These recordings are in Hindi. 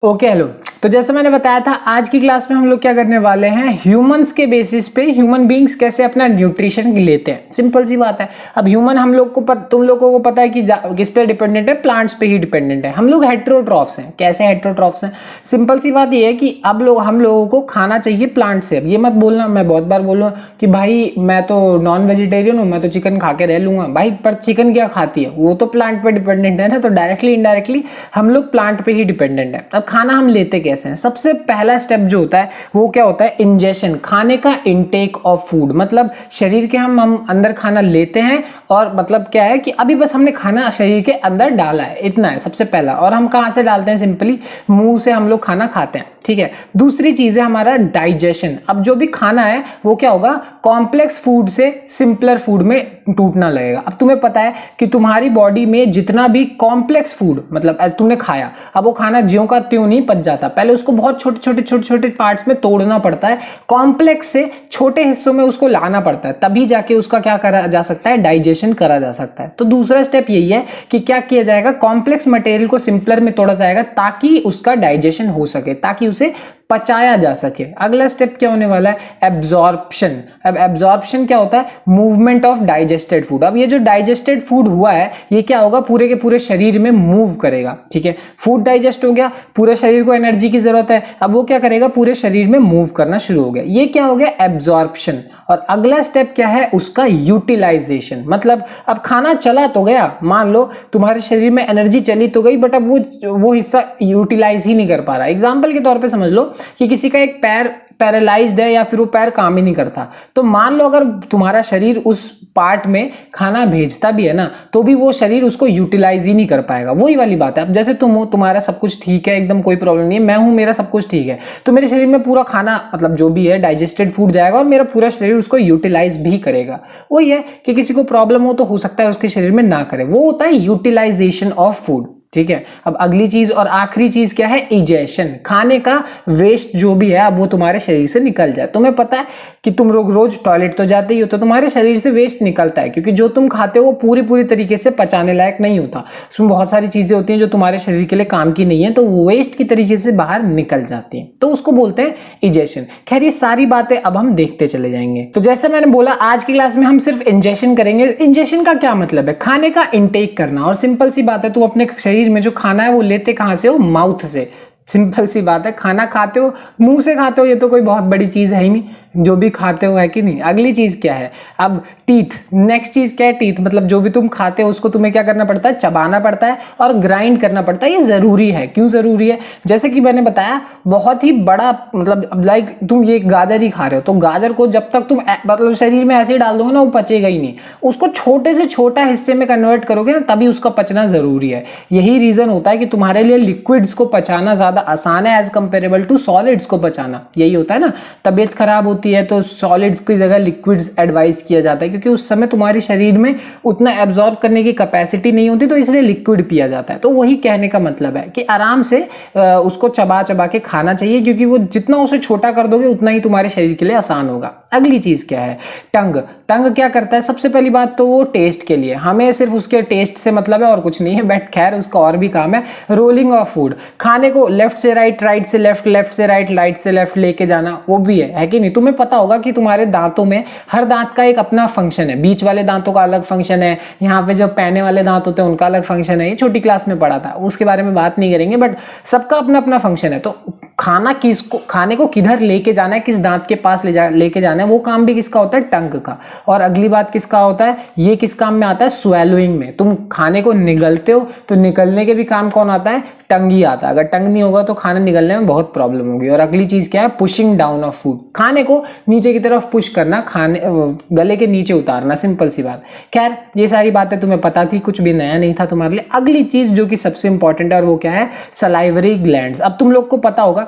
Okay hello. तो जैसे मैंने बताया था, आज की क्लास में हम लोग क्या करने वाले हैं, ह्यूमंस के बेसिस पे ह्यूमन बीइंग्स कैसे अपना न्यूट्रिशन लेते हैं। सिंपल सी बात है। अब ह्यूमन हम लोग को तुम लोगों को पता है कि किस पे डिपेंडेंट है, प्लांट्स पे ही डिपेंडेंट है। हम लोग हेटेरोट्रॉफ्स हैं। कैसे हेटेरोट्रॉफ्स हैं? सिंपल सी बात ये है कि अब हम लोगों को खाना चाहिए प्लांट से। अब ये मत बोलना, मैं बहुत बार बोलूँ कि भाई मैं तो नॉन वेजिटेरियन हूँ, मैं तो चिकन खा के रह लूंगा। भाई पर चिकन क्या खाती है? वो तो प्लांट पे डिपेंडेंट है ना। तो डायरेक्टली इनडायरेक्टली हम लोग प्लांट पे ही डिपेंडेंट है। अब खाना हम लेते कैसे हैं? सबसे पहला स्टेप जो होता है वो क्या होता है? इंजेशन, खाने का इनटेक ऑफ फूड। मतलब शरीर के हम अंदर खाना लेते हैं, और मतलब क्या है कि अभी बस हमने खाना शरीर के अंदर डाला है, इतना है सबसे पहला। और हम कहां से डालते हैं? सिंपली मुंह से हम लोग खाना खाते हैं, ठीक है। दूसरी चीज है हमारा डाइजेशन। अब जो भी खाना है वो क्या होगा, कॉम्प्लेक्स फूड से सिंपलर फूड में टूटना लगेगा। अब तुम्हें पता है कि तुम्हारी बॉडी में जितना भी कॉम्प्लेक्स फूड मतलब तुमने खाया, अब वो खाना ज्यों का त्यों नहीं पच जाता। पहले उसको बहुत छोटे छोटे पार्ट्स में तोड़ना पड़ता है, कॉम्प्लेक्स से छोटे हिस्सों में उसको लाना पड़ता है, तभी जाके उसका क्या करा जा सकता है, डाइजेशन करा जा सकता है। तो दूसरा स्टेप यही है कि क्या किया जाएगा, कॉम्प्लेक्स मटेरियल को सिंपलर में तोड़ा जाएगा ताकि उसका डाइजेशन हो सके, ताकि उसे पचाया जा सके। अगला स्टेप क्या होने वाला है, एब्जॉर्प्शन। अब एब्जॉर्प्शन क्या होता है, मूवमेंट ऑफ डाइजेस्टेड फूड। अब ये जो डाइजेस्टेड फूड हुआ है ये क्या होगा, पूरे के पूरे शरीर में मूव करेगा, ठीक है। फूड डाइजेस्ट हो गया, पूरे शरीर को एनर्जी की जरूरत है, अब वो क्या करेगा, पूरे शरीर में मूव करना शुरू हो गया। ये क्या हो गया, एब्जॉर्प्शन। और अगला स्टेप क्या है, उसका यूटिलाइजेशन। मतलब अब खाना चला तो गया, मान लो तुम्हारे शरीर में एनर्जी चली तो गई, बट अब वो हिस्सा यूटिलाइज ही नहीं कर पा रहा। एग्जाम्पल के तौर पे समझ लो कि किसी का एक पैर पैरालाइज्ड है या फिर वो पैर काम ही नहीं करता, तो मान लो अगर तुम्हारा शरीर उस पार्ट में खाना भेजता भी है ना, तो भी वो शरीर उसको यूटिलाइज ही नहीं कर पाएगा। वही वाली बात है। अब जैसे तुम हो, तुम्हारा सब कुछ ठीक है, एकदम कोई प्रॉब्लम नहीं है, मैं हूं, मेरा सब कुछ ठीक है, तो मेरे शरीर में पूरा खाना मतलब जो भी है डाइजेस्टेड फूड जाएगा और मेरा पूरा शरीर उसको यूटिलाइज भी करेगा। वही है कि किसी को प्रॉब्लम हो तो हो सकता है उसके शरीर में ना करे, वो होता है यूटिलाइजेशन ऑफ फूड, ठीक है। अब अगली चीज और आखिरी चीज क्या है, इजेशन। खाने का वेस्ट जो भी है अब वो तुम्हारे शरीर से निकल जाए। तुम्हें पता है कि तुम लोग रोज टॉयलेट तो जाते ही हो, तो तुम्हारे शरीर से वेस्ट निकलता है, क्योंकि जो तुम खाते हो वो पूरी तरीके से पचाने लायक नहीं होता। उसमें बहुत सारी चीजें होती हैं जो तुम्हारे शरीर के लिए काम की नहीं है, तो वो वेस्ट की तरीके से बाहर निकल जाती हैं, तो उसको बोलते हैं इजेशन। खैर ये सारी बातें अब हम देखते चले जाएंगे। तो जैसे मैंने बोला, आज की क्लास में हम सिर्फ इंजेशन करेंगे। इंजेशन का क्या मतलब है, खाने का इंटेक करना। और सिंपल सी बात है, तू अपने शरीर में जो खाना है वो लेते कहां से हो, माउथ से। सिंपल सी बात है, खाना खाते हो मुंह से खाते हो, ये तो कोई बहुत बड़ी चीज है ही नहीं, जो भी खाते हो, है कि नहीं। अगली चीज क्या है, अब टीथ। नेक्स्ट चीज क्या है, टीथ। मतलब जो भी तुम खाते हो उसको तुम्हें क्या करना पड़ता है, चबाना पड़ता है और ग्राइंड करना पड़ता है। ये जरूरी है। क्यों जरूरी है, जैसे कि मैंने बताया, बहुत ही बड़ा मतलब लाइक तुम ये गाजर ही खा रहे हो, तो गाजर को जब तक तुम मतलब शरीर में ऐसे ही डाल दोगे ना, वो पचेगा ही नहीं। उसको छोटे से छोटा हिस्से में कन्वर्ट करोगे ना, तभी उसका पचना जरूरी है। यही रीजन होता है कि तुम्हारे लिए लिक्विड्स को पचाना ज्यादा आसान है एज कंपेरेबल टू सॉलिड्स को पचाना। यही होता है ना, तबीयत खराब होती है तो सॉलिड्स की जगह लिक्विड्स एडवाइस किया जाता है, क्योंकि उस समय तुम्हारी शरीर में उतना एब्जॉर्ब करने की कैपेसिटी नहीं होती, तो इसलिए लिक्विड पिया जाता है। तो वही कहने का मतलब है कि आराम से उसको चबा चबा के खाना चाहिए, क्योंकि वो जितना उसे छोटा कर दोगे उतना ही तुम्हारे शरीर के लिए आसान होगा। अगली चीज क्या है, टंग। टंग क्या करता है, सबसे पहली बात तो वो टेस्ट के लिए, हमें सिर्फ उसके टेस्ट से मतलब है और कुछ नहीं है, बट खैर उसका और भी काम है, रोलिंग ऑफ फूड। खाने को लेफ्ट से राइट, राइट से लेफ्ट, लेफ्ट से राइट, राइट से लेफ्ट लेके जाना, वो भी है कि नहीं। तुम्हें पता होगा कि तुम्हारे दांतों में हर दांत का एक अपना फंक्शन है। बीच वाले दांतों का अलग फंक्शन है, यहाँ पे जो पैने वाले दांत होते हैं उनका अलग फंक्शन है। ये छोटी क्लास में पढ़ा था, उसके बारे में बात नहीं करेंगे, बट सबका अपना अपना फंक्शन है। तो खाने को किधर लेके जाना है, किस दांत के पास लेके जाना है, वो काम भी किसका होता है, टंग का। और अगली बात किसका होता है, ये किस काम में आता है, स्वेलोइंग में। तुम खाने को निगलते हो तो निकलने के भी काम कौन आता है, टंग ही आता है। अगर टंग नहीं होगा तो खाना निगलने में बहुत प्रॉब्लम होगी। और अगली चीज क्या है, पुशिंग डाउन ऑफ फूड। खाने को नीचे की तरफ पुश करना, खाने गले के नीचे उतारना, सिंपल सी बात। खैर ये सारी बातें तुम्हें पता थी, कुछ भी नया नहीं था तुम्हारे लिए। अगली चीज जो कि सबसे इंपॉर्टेंट है, और वो क्या है, सलाइवरी ग्लैंड्स। अब तुम लोग को पता होगा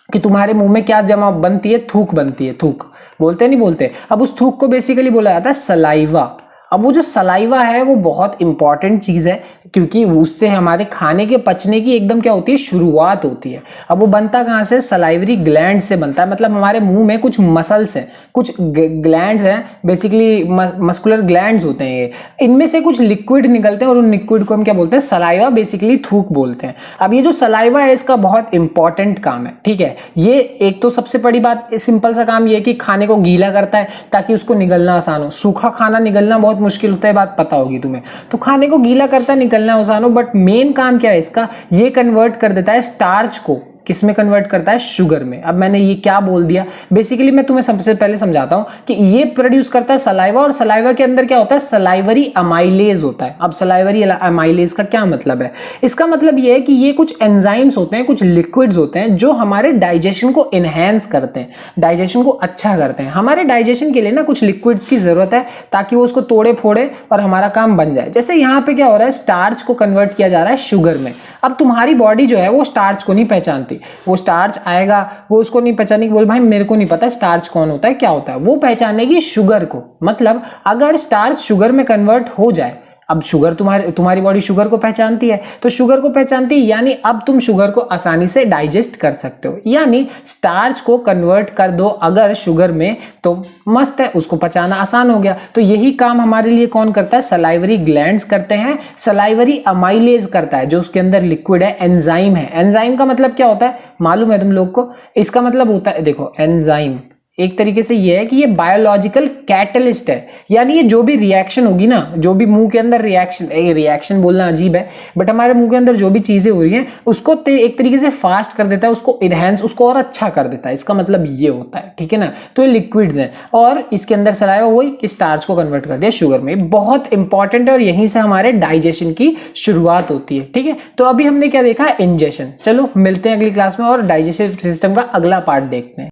कि तुम्हारे मुंह में क्या जमा बनती है, थूक बनती है। थूक बोलते नहीं बोलते। अब उस थूक को बेसिकली बोला जाता है सलाइवा। अब वो जो सलाइवा है वो बहुत इंपॉर्टेंट चीज है, क्योंकि उससे हमारे खाने के पचने की एकदम क्या होती है, शुरुआत होती है। अब वो बनता कहाँ से, सलाइवरी ग्लैंड से बनता है। मतलब हमारे मुंह में कुछ मसल्स हैं, कुछ ग्लैंड्स हैं, बेसिकली मस्कुलर ग्लैंड्स होते हैं ये, इनमें से कुछ लिक्विड निकलते हैं और उन लिक्विड को हम क्या बोलते हैं, सलाइवा, बेसिकली थूक बोलते हैं। अब ये जो सलाइवा है इसका बहुत इंपॉर्टेंट काम है, ठीक है। ये एक तो सबसे बड़ी बात, सिंपल सा काम ये है कि खाने को गीला करता है ताकि उसको निगलना आसान हो। सूखा खाना निगलना बहुत मुश्किल होता है, बात पता होगी तुम्हें, तो खाने को गीला करता है, निकलना आसान हो। बट मेन काम क्या है इसका, ये कन्वर्ट कर देता है स्टार्च को, किस में कन्वर्ट करता है, शुगर में। अब मैंने ये क्या बोल दिया, बेसिकली मैं तुम्हें सबसे पहले समझाता हूं कि ये प्रोड्यूस करता है सलाइवा, और सलाइवा के अंदर क्या होता है, सलाइवरी अमाइलेज होता है। अब सलाइवरी अमाइलेज का क्या मतलब है, इसका मतलब ये है कि ये कुछ एंजाइम्स होते हैं, कुछ लिक्विड्स होते हैं जो हमारे डाइजेशन को एनहेंस करते हैं, डाइजेशन को अच्छा करते हैं। हमारे डाइजेशन के लिए ना कुछ लिक्विड्स की जरूरत है ताकि वो उसको तोड़े फोड़े और हमारा काम बन जाए। जैसे यहाँ पे क्या हो रहा है, स्टार्च को कन्वर्ट किया जा रहा है शुगर में। अब तुम्हारी बॉडी जो है वो स्टार्च को नहीं पहचानती, वो स्टार्च आएगा वो उसको नहीं पहचानेगी, बोल भाई मेरे को नहीं पता स्टार्च कौन होता है, क्या होता है, वो पहचानेगी शुगर को। मतलब अगर स्टार्च शुगर में कन्वर्ट हो जाए, अब शुगर तुम्हारी बॉडी शुगर को पहचानती है, तो शुगर को पहचानती है यानी अब तुम शुगर को आसानी से डाइजेस्ट कर सकते हो। यानी स्टार्च को कन्वर्ट कर दो अगर शुगर में, तो मस्त है, उसको पचाना आसान हो गया। तो यही काम हमारे लिए कौन करता है, सलाइवरी ग्लैंड्स करते हैं। सलाइवरी अमाइलेज करता है, जो उसके अंदर लिक्विड है, एंजाइम है। एंजाइम का मतलब क्या होता है मालूम है तुम लोग को, इसका मतलब होता है, देखो एंजाइम एक तरीके से ये है कि ये बायोलॉजिकल कैटलिस्ट है। यानी ये जो भी रिएक्शन होगी ना, जो भी मुंह के अंदर रिएक्शन बोलना अजीब है, बट हमारे मुंह के अंदर जो भी चीजें हो रही हैं उसको एक तरीके से फास्ट कर देता है, उसको इनहेंस, उसको और अच्छा कर देता है। इसका मतलब ये होता है, ठीक है ना। तो ये लिक्विड्स हैं और इसके अंदर सलाइवा वही स्टार्च को कन्वर्ट कर दिया शुगर में। बहुत इंपॉर्टेंट है और यहीं से हमारे डाइजेशन की शुरुआत होती है, ठीक है। तो अभी हमने क्या देखा, इंजेशन। चलो मिलते हैं अगली क्लास में और डाइजेस्टिव सिस्टम का अगला पार्ट देखते हैं।